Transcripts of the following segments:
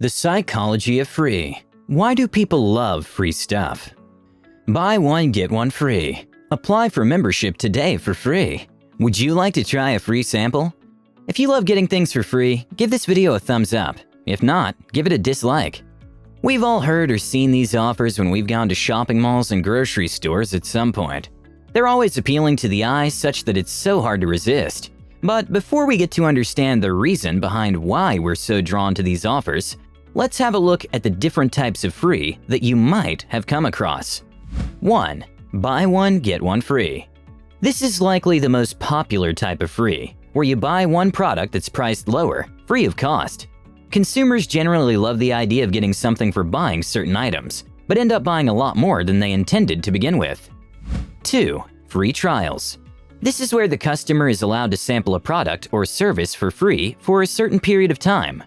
The psychology of free. Why do people love free stuff? Buy one, get one free. Apply for membership today for free. Would you like to try a free sample? If you love getting things for free, give this video a thumbs up. If not, give it a dislike. We've all heard or seen these offers when we've gone to shopping malls and grocery stores at some point. They're always appealing to the eye such that it's so hard to resist. But before we get to understand the reason behind why we're so drawn to these offers, let's have a look at the different types of free that you might have come across. 1. Buy one, get one free. This is likely the most popular type of free, where you buy one product that's priced lower, free of cost. Consumers generally love the idea of getting something for buying certain items, but end up buying a lot more than they intended to begin with. 2. Free trials. This is where the customer is allowed to sample a product or service for free for a certain period of time.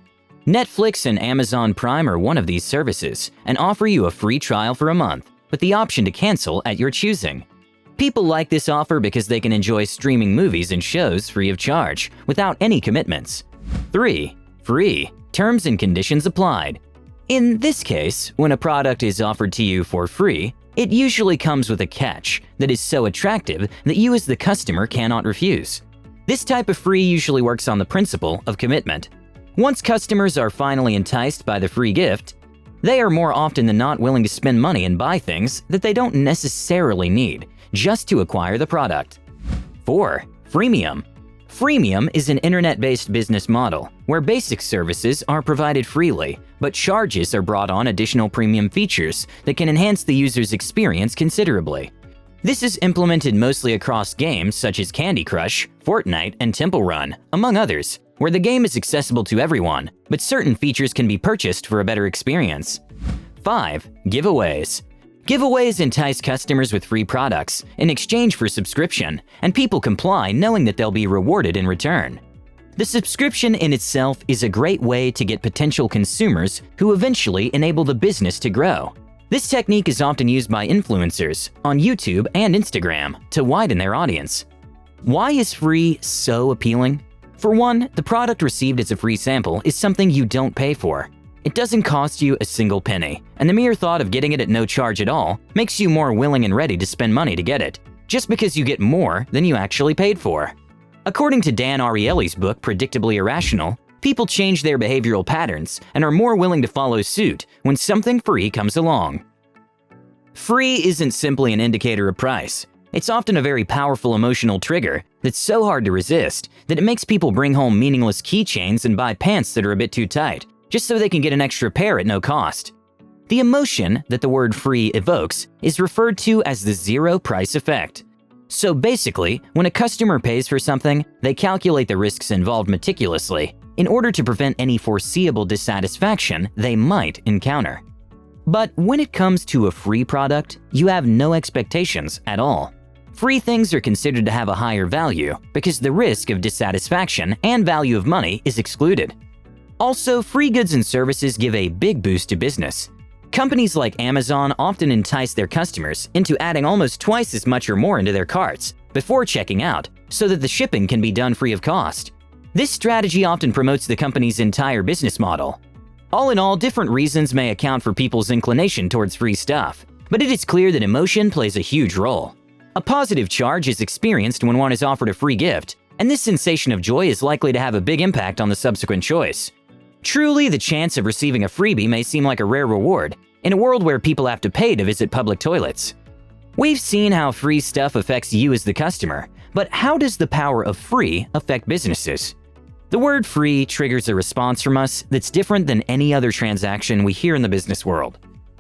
Netflix and Amazon Prime are one of these services and offer you a free trial for a month, with the option to cancel at your choosing. People like this offer because they can enjoy streaming movies and shows free of charge, without any commitments. 3. Free. Terms and conditions applied. In this case, when a product is offered to you for free, it usually comes with a catch that is so attractive that you as the customer cannot refuse. This type of free usually works on the principle of commitment. Once customers are finally enticed by the free gift, they are more often than not willing to spend money and buy things that they don't necessarily need just to acquire the product. 4. Freemium. Freemium is an internet-based business model where basic services are provided freely, but charges are brought on additional premium features that can enhance the user's experience considerably. This is implemented mostly across games such as Candy Crush, Fortnite, and Temple Run, among others, where the game is accessible to everyone, but certain features can be purchased for a better experience. 5. Giveaways. Giveaways entice customers with free products in exchange for subscription, and people comply knowing that they'll be rewarded in return. The subscription in itself is a great way to get potential consumers who eventually enable the business to grow. This technique is often used by influencers on YouTube and Instagram to widen their audience. Why is free so appealing? For one, the product received as a free sample is something you don't pay for. It doesn't cost you a single penny, and the mere thought of getting it at no charge at all makes you more willing and ready to spend money to get it, just because you get more than you actually paid for. According to Dan Ariely's book, Predictably Irrational, people change their behavioral patterns and are more willing to follow suit when something free comes along. Free isn't simply an indicator of price. It's often a very powerful emotional trigger that's so hard to resist that it makes people bring home meaningless keychains and buy pants that are a bit too tight, just so they can get an extra pair at no cost. The emotion that the word free evokes is referred to as the zero price effect. So basically, when a customer pays for something, they calculate the risks involved meticulously in order to prevent any foreseeable dissatisfaction they might encounter. But when it comes to a free product, you have no expectations at all. Free things are considered to have a higher value because the risk of dissatisfaction and value of money is excluded. Also, free goods and services give a big boost to business. Companies like Amazon often entice their customers into adding almost twice as much or more into their carts before checking out so that the shipping can be done free of cost. This strategy often promotes the company's entire business model. All in all, different reasons may account for people's inclination towards free stuff, but it is clear that emotion plays a huge role. A positive charge is experienced when one is offered a free gift, and this sensation of joy is likely to have a big impact on the subsequent choice. Truly, the chance of receiving a freebie may seem like a rare reward in a world where people have to pay to visit public toilets. We've seen how free stuff affects you as the customer, but how does the power of free affect businesses? The word free triggers a response from us that's different than any other transaction we hear in the business world.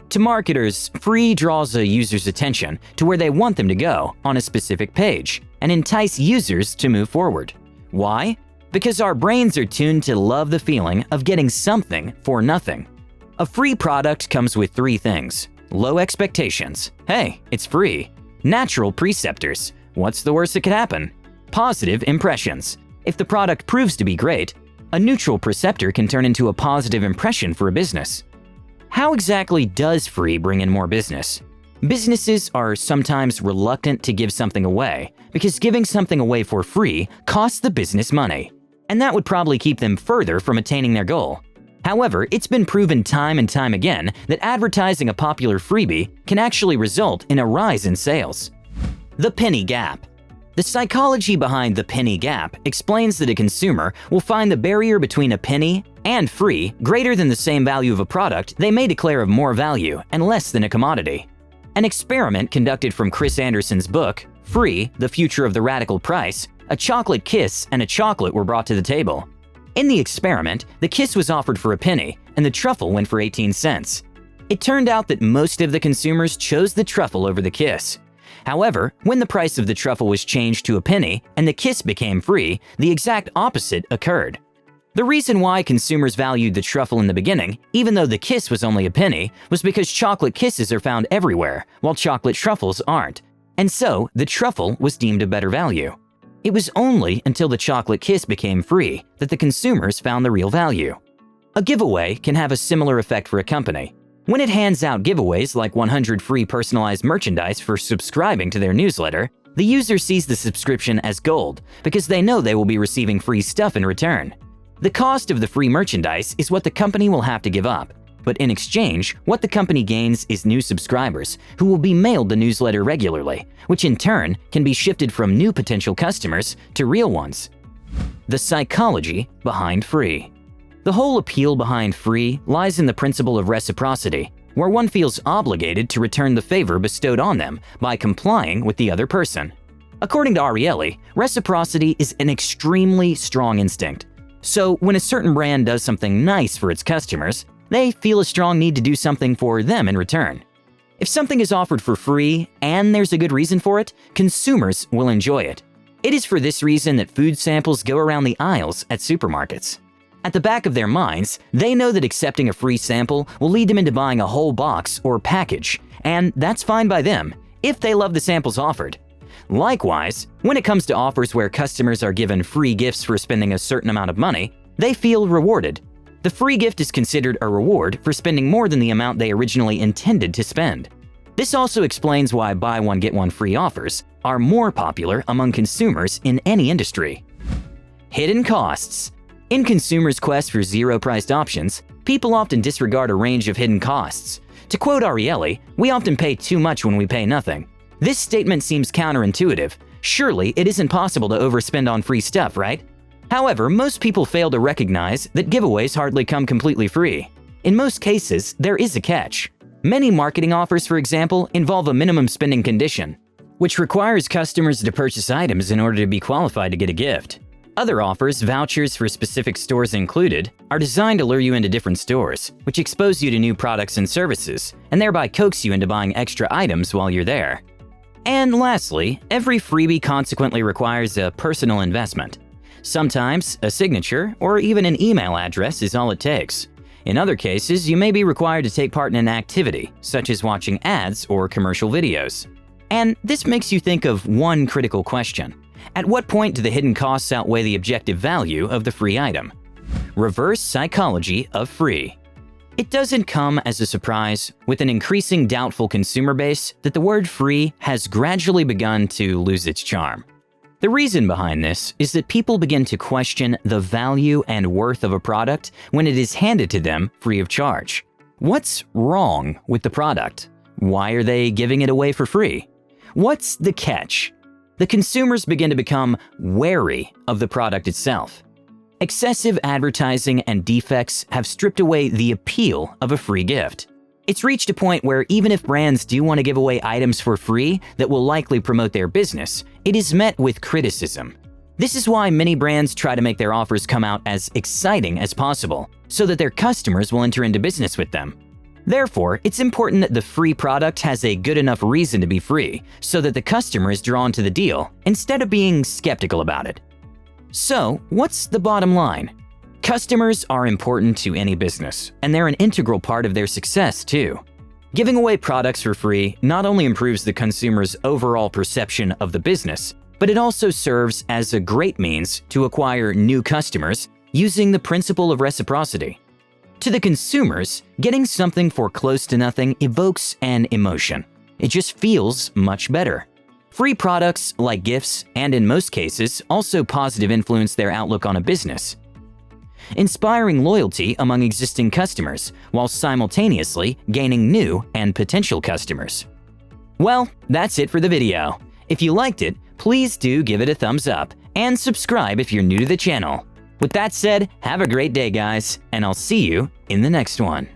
To marketers, free draws a user's attention to where they want them to go on a specific page and entice users to move forward. Why? Because our brains are tuned to love the feeling of getting something for nothing. A free product comes with 3 things: low expectations, hey, it's free; natural preceptors, what's the worst that could happen; positive impressions, if the product proves to be great, a neutral preceptor can turn into a positive impression for a business. How exactly does free bring in more business? Businesses are sometimes reluctant to give something away because giving something away for free costs the business money, and that would probably keep them further from attaining their goal. However, it's been proven time and time again that advertising a popular freebie can actually result in a rise in sales. The penny gap. The psychology behind the penny gap explains that a consumer will find the barrier between a penny and free greater than the same value of a product they may declare of more value and less than a commodity. An experiment conducted from Chris Anderson's book, Free: The Future of the Radical Price, a chocolate kiss and a chocolate were brought to the table. In the experiment, the kiss was offered for a penny and the truffle went for 18 cents. It turned out that most of the consumers chose the truffle over the kiss. However, when the price of the truffle was changed to a penny and the kiss became free, the exact opposite occurred. The reason why consumers valued the truffle in the beginning, even though the kiss was only a penny, was because chocolate kisses are found everywhere, while chocolate truffles aren't. And so, the truffle was deemed a better value. It was only until the chocolate kiss became free that the consumers found the real value. A giveaway can have a similar effect for a company. When it hands out giveaways like 100 free personalized merchandise for subscribing to their newsletter, the user sees the subscription as gold because they know they will be receiving free stuff in return. The cost of the free merchandise is what the company will have to give up, but in exchange, what the company gains is new subscribers who will be mailed the newsletter regularly, which in turn can be shifted from new potential customers to real ones. The psychology behind free. The whole appeal behind free lies in the principle of reciprocity, where one feels obligated to return the favor bestowed on them by complying with the other person. According to Ariely, reciprocity is an extremely strong instinct. So when a certain brand does something nice for its customers, they feel a strong need to do something for them in return. If something is offered for free and there's a good reason for it, consumers will enjoy it. It is for this reason that food samples go around the aisles at supermarkets. At the back of their minds, they know that accepting a free sample will lead them into buying a whole box or package, and that's fine by them if they love the samples offered. Likewise, when it comes to offers where customers are given free gifts for spending a certain amount of money, they feel rewarded. The free gift is considered a reward for spending more than the amount they originally intended to spend. This also explains why buy one get one free offers are more popular among consumers in any industry. Hidden costs. In consumers' quest for zero-priced options, people often disregard a range of hidden costs. To quote Ariely, "We often pay too much when we pay nothing." This statement seems counterintuitive. Surely it isn't possible to overspend on free stuff, right? However, most people fail to recognize that giveaways hardly come completely free. In most cases, there is a catch. Many marketing offers, for example, involve a minimum spending condition, which requires customers to purchase items in order to be qualified to get a gift. Other offers, vouchers for specific stores included, are designed to lure you into different stores, which expose you to new products and services, and thereby coax you into buying extra items while you're there. And lastly, every freebie consequently requires a personal investment. Sometimes, a signature or even an email address is all it takes. In other cases, you may be required to take part in an activity, such as watching ads or commercial videos. And this makes you think of one critical question. At what point do the hidden costs outweigh the objective value of the free item? Reverse psychology of free. It doesn't come as a surprise, with an increasing doubtful consumer base, that the word free has gradually begun to lose its charm. The reason behind this is that people begin to question the value and worth of a product when it is handed to them free of charge. What's wrong with the product? Why are they giving it away for free? What's the catch? The consumers begin to become wary of the product itself. Excessive advertising and defects have stripped away the appeal of a free gift. It's reached a point where even if brands do want to give away items for free that will likely promote their business, it is met with criticism. This is why many brands try to make their offers come out as exciting as possible, so that their customers will enter into business with them. Therefore, it's important that the free product has a good enough reason to be free, so that the customer is drawn to the deal instead of being skeptical about it. So, what's the bottom line? Customers are important to any business, and they're an integral part of their success too. Giving away products for free not only improves the consumer's overall perception of the business, but it also serves as a great means to acquire new customers using the principle of reciprocity. To the consumers, getting something for close to nothing evokes an emotion. It just feels much better. Free products, like gifts, and in most cases, also positive influence their outlook on a business. inspiring loyalty among existing customers while simultaneously gaining new and potential customers. Well, that's it for the video. If you liked it, please do give it a thumbs up and subscribe if you're new to the channel. With that said, have a great day, guys, and I'll see you in the next one.